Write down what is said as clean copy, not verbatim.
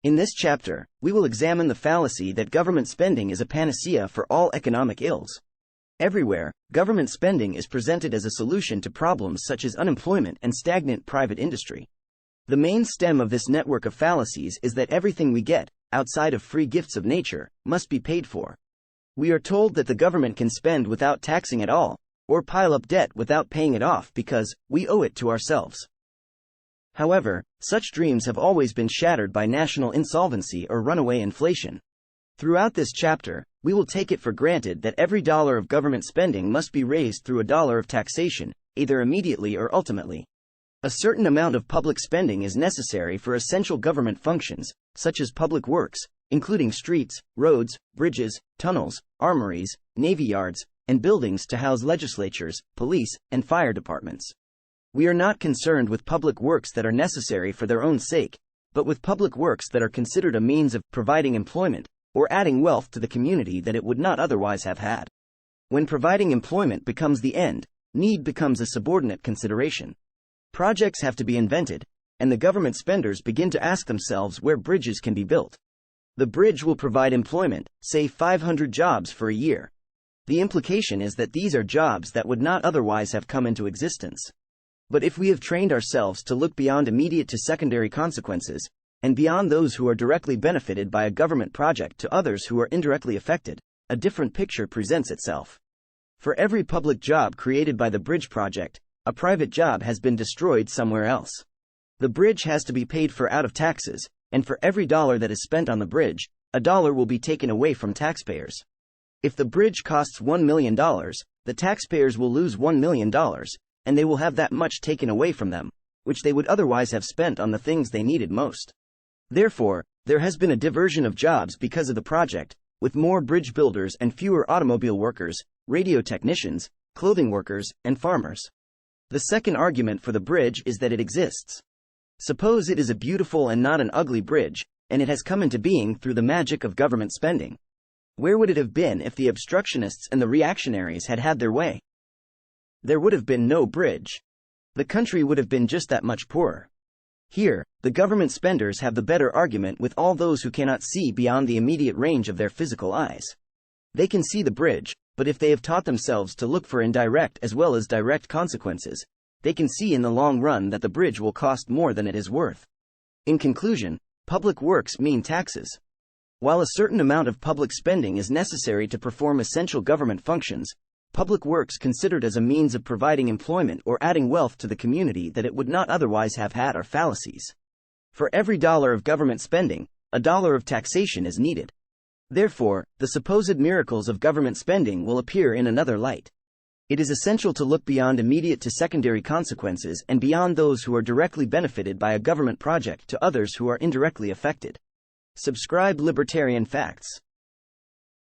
In this chapter, we will examine the fallacy that government spending is a panacea for all economic ills. Everywhere, government spending is presented as a solution to problems such as unemployment and stagnant private industry. The main stem of this network of fallacies is that everything we get, outside of free gifts of nature, must be paid for. We are told that the government can spend without taxing at all, or pile up debt without paying it off because we owe it to ourselves. However, such dreams have always been shattered by national insolvency or runaway inflation. Throughout this chapter, we will take it for granted that every dollar of government spending must be raised through a dollar of taxation, either immediately or ultimately. A certain amount of public spending is necessary for essential government functions, such as public works, including streets, roads, bridges, tunnels, armories, navy yards, and buildings to house legislatures, police, and fire departments. We are not concerned with public works that are necessary for their own sake, but with public works that are considered a means of providing employment, or adding wealth to the community that it would not otherwise have had. When providing employment becomes the end, need becomes a subordinate consideration. Projects have to be invented, and the government spenders begin to ask themselves where bridges can be built. The bridge will provide employment, say 500 jobs for a year. The implication is that these are jobs that would not otherwise have come into existence. But if we have trained ourselves to look beyond immediate to secondary consequences, and beyond those who are directly benefited by a government project to others who are indirectly affected, a different picture presents itself. For every public job created by the bridge project, a private job has been destroyed somewhere else. The bridge has to be paid for out of taxes, and for every dollar that is spent on the bridge, a dollar will be taken away from taxpayers. If the bridge costs $1 million, the taxpayers will lose $1 million, and they will have that much taken away from them, which they would otherwise have spent on the things they needed most. Therefore, there has been a diversion of jobs because of the project, with more bridge builders and fewer automobile workers, radio technicians, clothing workers, and farmers. The second argument for the bridge is that it exists. Suppose it is a beautiful and not an ugly bridge, and it has come into being through the magic of government spending. Where would it have been if the obstructionists and the reactionaries had had their way? There would have been no bridge. The country would have been just that much poorer. Here, the government spenders have the better argument with all those who cannot see beyond the immediate range of their physical eyes. They can see the bridge, but if they have taught themselves to look for indirect as well as direct consequences, they can see in the long run that the bridge will cost more than it is worth. In conclusion, public works mean taxes. While a certain amount of public spending is necessary to perform essential government functions, public works considered as a means of providing employment or adding wealth to the community that it would not otherwise have had are fallacies. For every dollar of government spending, a dollar of taxation is needed. Therefore, the supposed miracles of government spending will appear in another light. It is essential to look beyond immediate to secondary consequences and beyond those who are directly benefited by a government project to others who are indirectly affected. Subscribe Libertarian Facts.